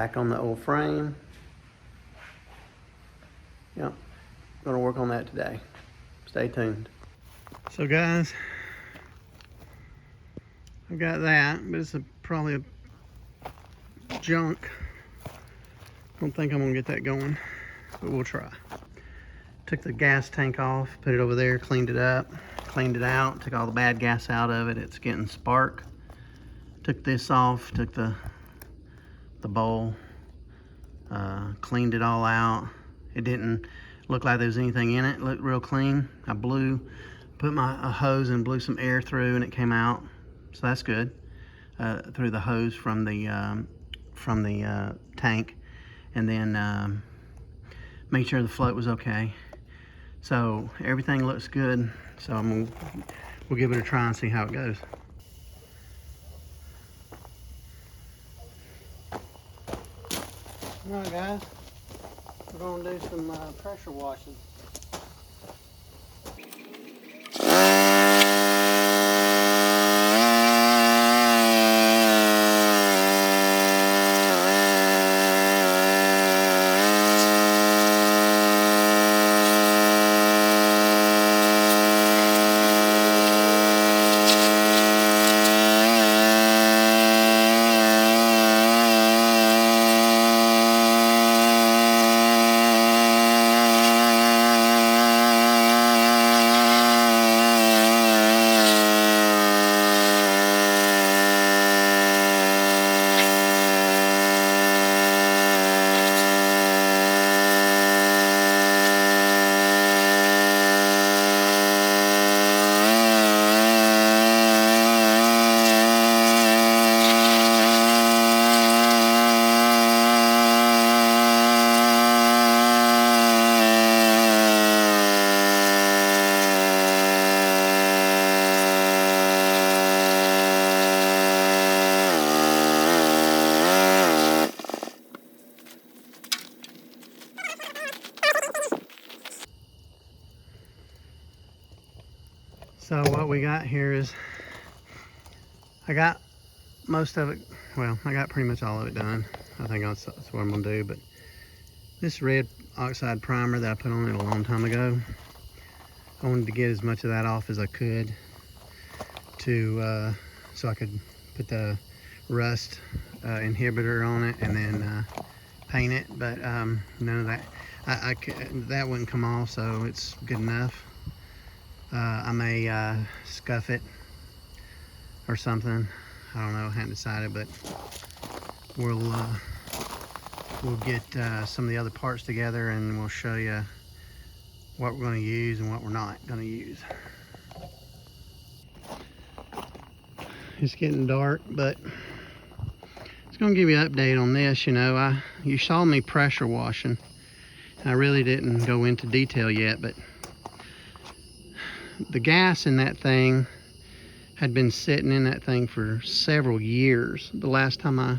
Back on the old frame. Yep, gonna work on that today. Stay tuned. So guys, I've got that, but it's probably a junk. Don't think I'm gonna get that going, but we'll try. Took the gas tank off, put it over there, cleaned it up, cleaned it out, took all the bad gas out of it. It's getting spark. Took this off, took the bowl, cleaned it all out. It didn't look like there was anything in it. It looked real clean. I put my hose and blew some air through, and it came out. So that's good. Through the hose from the tank, and then made sure the float was okay. So everything looks good. So we'll give it a try and see how it goes. All right, guys, we're going to do some pressure washing. So what we got here is, I got most of it, well, I got pretty much all of it done. I think that's what I'm gonna do, but this red oxide primer that I put on it a long time ago, I wanted to get as much of that off as I could to, so I could put the rust inhibitor on it and then paint it, but none of that, that wouldn't come off, so it's good enough. I may scuff it or something. I don't know, I haven't decided, but we'll get some of the other parts together and we'll show you what we're going to use and what we're not going to use. It's getting dark, but it's going to give you an update on this. You know, you saw me pressure washing. I really didn't go into detail yet, but the gas in that thing had been sitting in that thing for several years. The last time I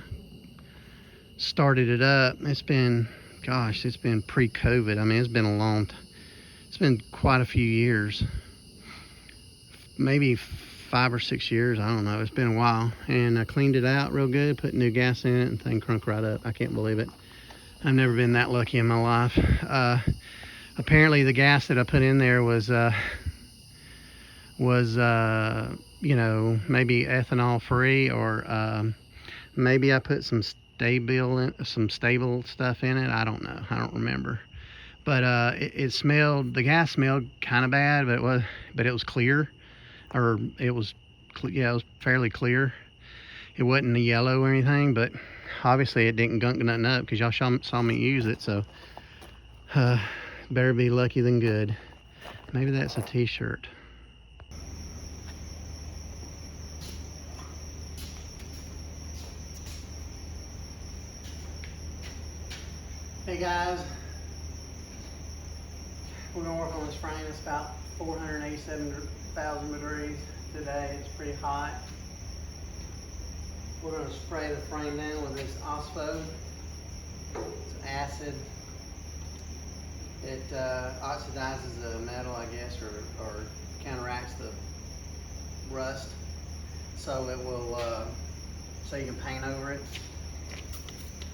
started it up, it's been, gosh, it's been pre-COVID. I mean, it's been it's been quite a few years. Maybe 5 or 6 years, I don't know. It's been a while. And I cleaned it out real good, put new gas in it, and the thing crunk right up. I can't believe it. I've never been that lucky in my life. Apparently the gas that I put in there was you know, maybe ethanol free, or maybe I put some stable stuff in it. I don't know. I don't remember. But the gas smelled kind of bad, but it was clear, or it was fairly clear. It wasn't yellow or anything, but obviously it didn't gunk nothing up, because y'all saw me use it, so better be lucky than good. Maybe that's a t-shirt. Hey guys, we're gonna work on this frame. It's about 487,000 degrees today. It's pretty hot. We're gonna spray the frame down with this OSPO. It's acid. It oxidizes the metal, I guess, or counteracts the rust. So it will, so you can paint over it.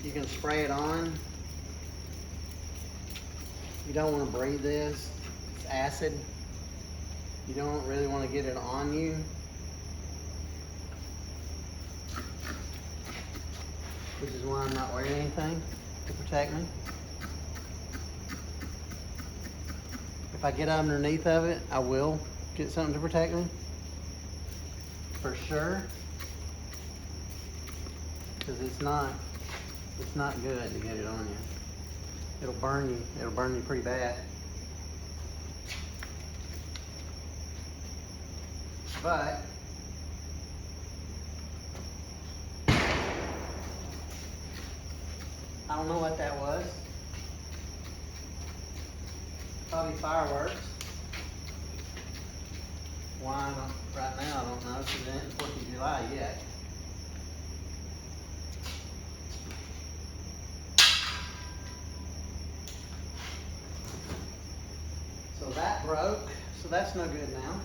You can spray it on. You don't want to breathe this. It's acid. You don't really want to get it on you. Which is why I'm not wearing anything to protect me. If I get underneath of it, I will get something to protect me. For sure. Because it's not good to get it on you. It'll burn you. It'll burn you pretty bad. But I don't know what that was. Probably fireworks. Why not right now? I don't know. Because it ain't 4th of July yet. So that broke. So that's no good now.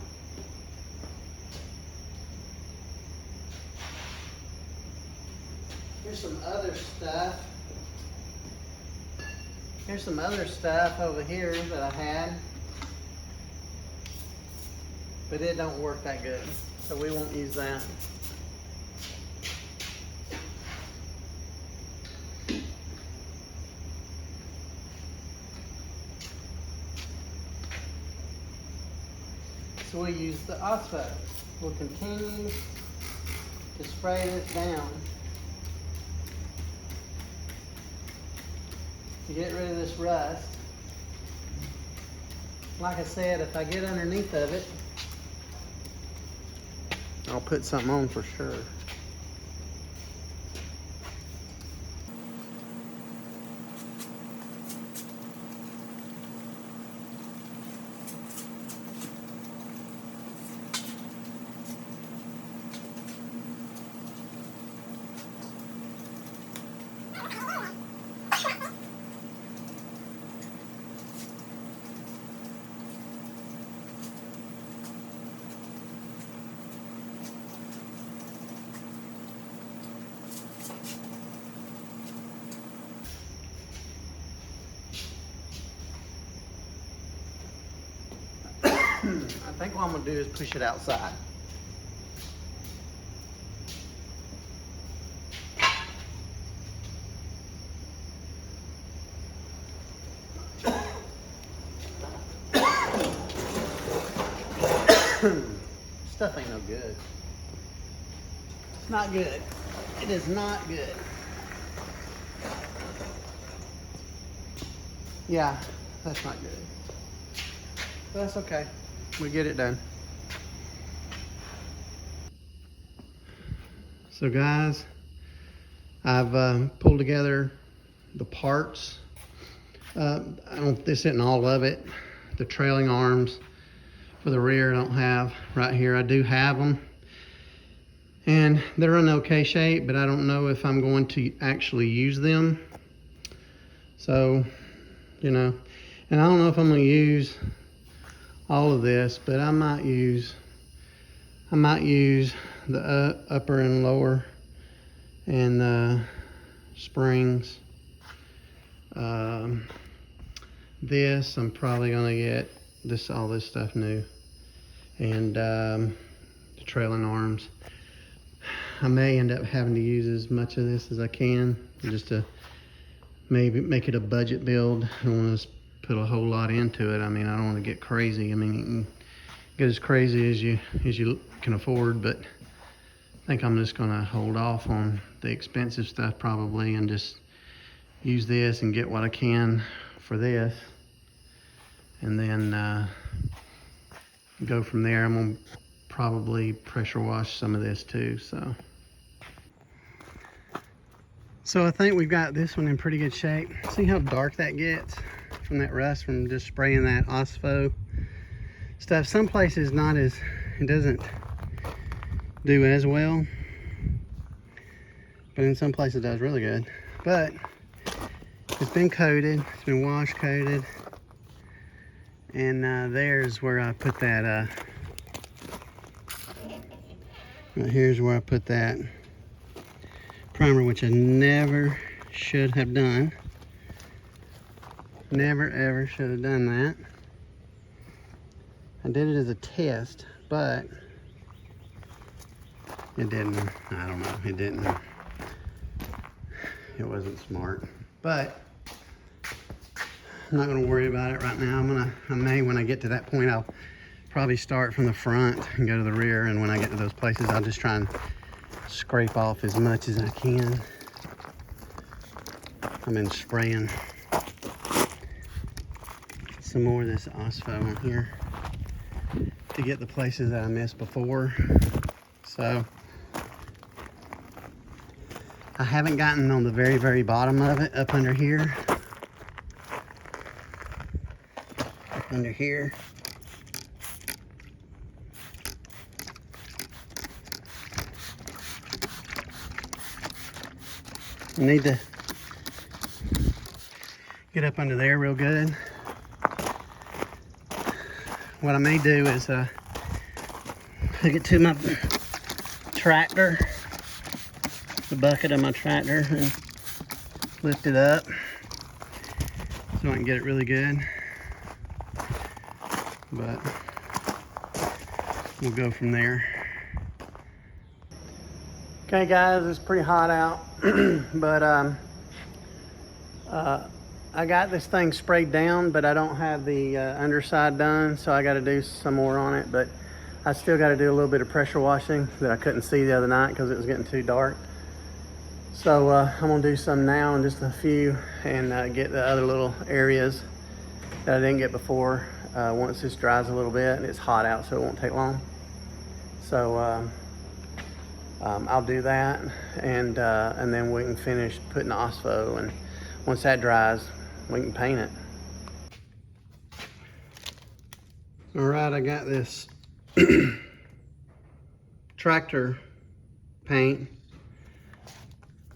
Here's some other stuff. Here's some other stuff over here that I had. But it don't work that good. So we won't use that. So we'll use the OSPO. We'll continue to spray this down to get rid of this rust. Like I said, if I get underneath of it, I'll put something on for sure. I think what I'm gonna do is push it outside. Stuff ain't no good. It's not good. It is not good. Yeah, that's not good. But that's okay. We get it done. So guys, I've pulled together the parts. This isn't all of it. The trailing arms for the rear I don't have right here. I do have them. And they're in okay shape, but I don't know if I'm going to actually use them. So, you know, and I don't know if I'm going to use all of this, but I might use the upper and lower and the springs. This I'm probably gonna get all this stuff new, and the trailing arms. I may end up having to use as much of this as I can, just to maybe make it a budget build. I don't want to put a whole lot into it. I mean, I don't want to get crazy. I mean, you can get as crazy as you can afford, but I think I'm just gonna hold off on the expensive stuff probably, and just use this and get what I can for this, and then go from there. I'm gonna probably pressure wash some of this too. So I think we've got this one in pretty good shape. See how dark that gets from that rust from just spraying that OSPO stuff. Some places it doesn't do as well, but in some places it does really good. But it's been coated, it's been wash coated, and there's where I put that, right here's where I put that primer, which I never should have done. Never ever should have done that. I did it as a test, but it didn't, I don't know, it didn't, it wasn't smart. But I'm not gonna worry about it right now. I may, when I get to that point, I'll probably start from the front and go to the rear, and when I get to those places, I'll just try and scrape off as much as I can. I've been spraying some more of this Ospo in here to get the places that I missed before. So I haven't gotten on the very, very bottom of it, up under here. Up under here. I need to get up under there real good. What I may do is hook it to my tractor, the bucket of my tractor, and lift it up so I can get it really good. But we'll go from there. Okay guys, it's pretty hot out, but I got this thing sprayed down, but I don't have the underside done, so I got to do some more on it. But I still got to do a little bit of pressure washing that I couldn't see the other night because it was getting too dark. So I'm gonna do some now in just a few, and get the other little areas that I didn't get before once this dries a little bit, and it's hot out, so it won't take long. So I'll do that, and then we can finish putting the Ospo, and once that dries, we can paint it. All right, I got this tractor paint,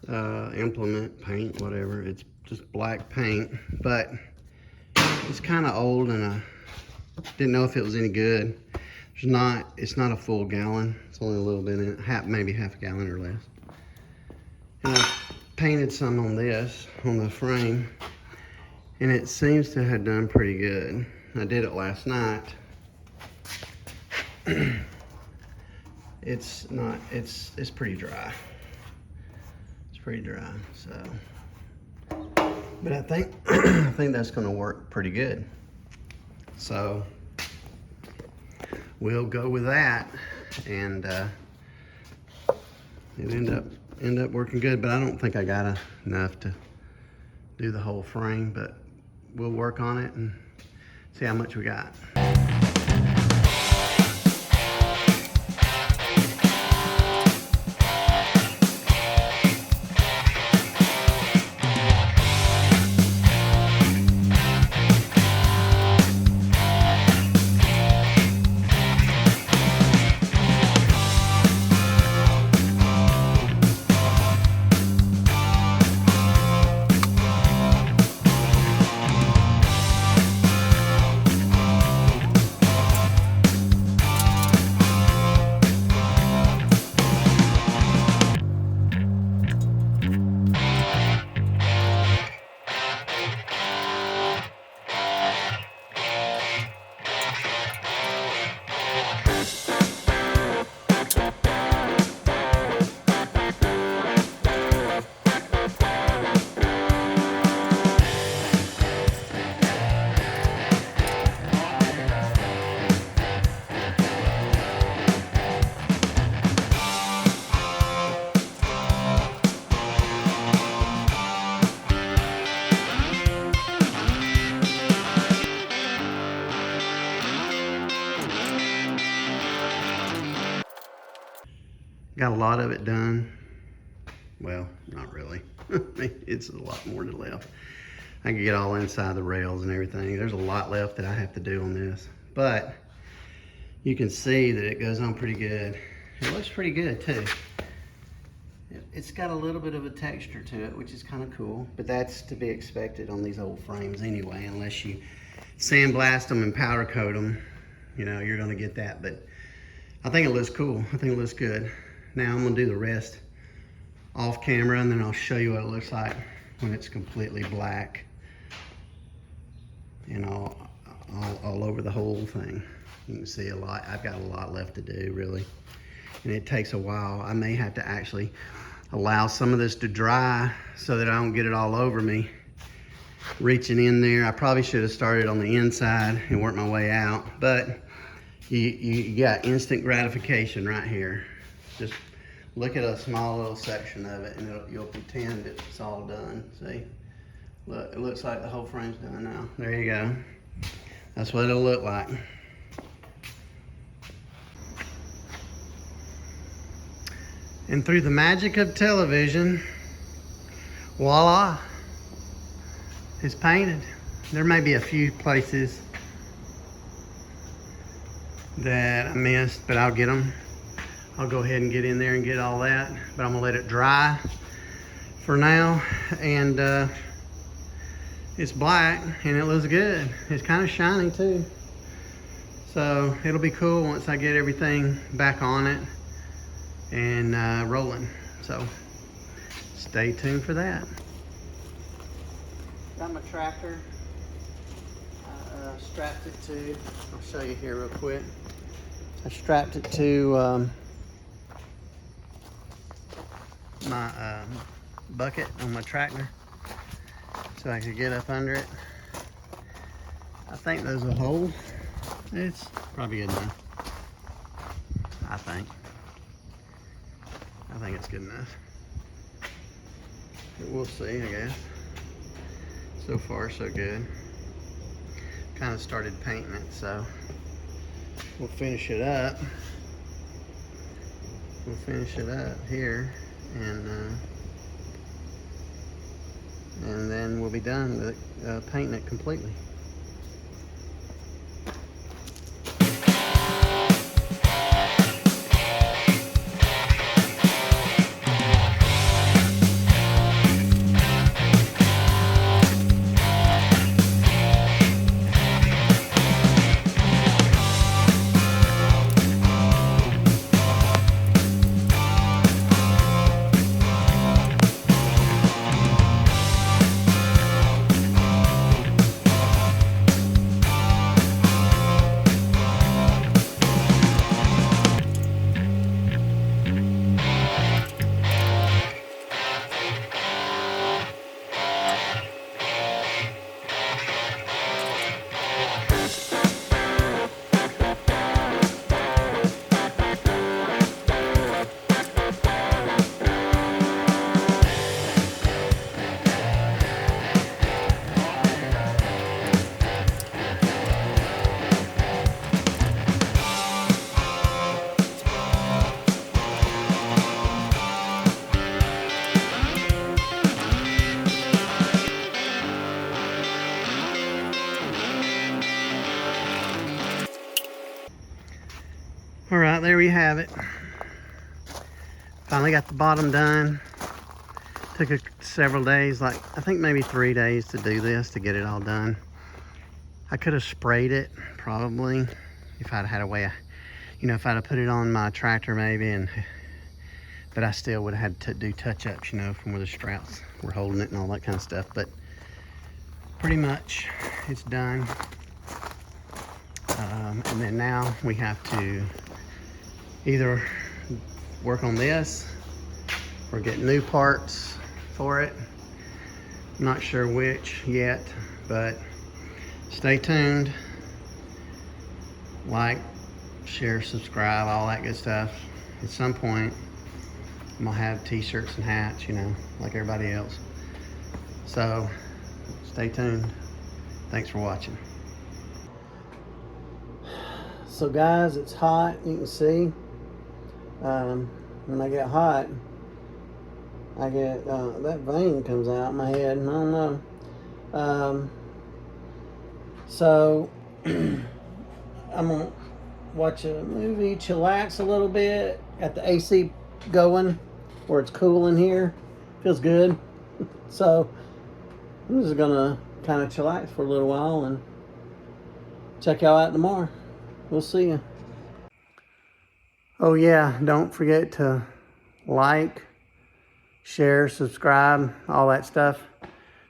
implement paint, whatever. It's just black paint, but it's kind of old, and I didn't know if it was any good. It's not a full gallon. It's only a little bit in it, maybe half a gallon or less. And I painted some on this, on the frame, and it seems to have done pretty good. I did it last night. It's pretty dry. It's pretty dry, so. But I think, I think that's gonna work pretty good. So we'll go with that, and it end up working good. But I don't think I got enough to do the whole frame, but we'll work on it and see how much we got. Got a lot of it done. Well, not really. It's a lot more to left. I can get all inside the rails and everything. There's a lot left that I have to do on this, but you can see that it goes on pretty good. It looks pretty good too. It's got a little bit of a texture to it, which is kind of cool, but that's to be expected on these old frames anyway, unless you sandblast them and powder coat them. You know, you're gonna get that, but I think it looks cool. I think it looks good. Now I'm gonna do the rest off camera, and then I'll show you what it looks like when it's completely black and all over the whole thing. You can see a lot. I've got a lot left to do, really, and it takes a while. I may have to actually allow some of this to dry so that I don't get it all over me. Reaching in there, I probably should have started on the inside and worked my way out, but you got instant gratification right here. Just look at a small little section of it, and you'll pretend it's all done. See, look, it looks like the whole frame's done now. There you go. That's what it'll look like. And through the magic of television, voila, it's painted. There may be a few places that I missed, but I'll get them. I'll go ahead and get in there and get all that, but I'm gonna let it dry for now. And it's black and it looks good. It's kind of shiny too. So it'll be cool once I get everything back on it and rolling. So stay tuned for that. Got my tractor. I strapped it to, I'll show you here real quick. I strapped it to my bucket on my tractor so I could get up under it. I think there's a hole. It's probably good enough. I think it's good enough. But we'll see, I guess. So far, so good. Kind of started painting it, so we'll finish it up. We'll finish it up here, and then we'll be done with it, painting it completely. All right, there we have it. Finally got the bottom done. Took several days, like I think maybe 3 days to do this, to get it all done. I could have sprayed it probably if I'd had a way, if I'd have put it on my tractor maybe, but I still would have had to do touch-ups, from where the straps were holding it and all that kind of stuff. But pretty much it's done. And then now we have to either work on this or get new parts for it. I'm not sure which yet, but stay tuned. Like, share, subscribe, all that good stuff. At some point, I'm gonna have t-shirts and hats, like everybody else. So stay tuned. Thanks for watching. So guys, it's hot, you can see. When I get hot, I get, that vein comes out in my head, I don't know. So, I'm gonna watch a movie, chillax a little bit, got the AC going where it's cool in here, feels good. So, I'm just gonna kind of chillax for a little while and check y'all out tomorrow. We'll see you. Oh yeah, don't forget to like, share, subscribe, all that stuff.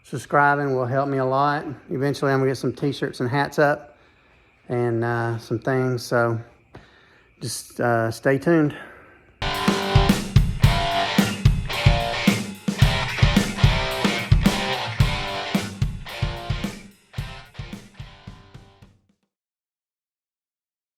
subscribing will help me a lot. Eventually, I'm gonna get some t-shirts and hats up and some things. So just stay tuned.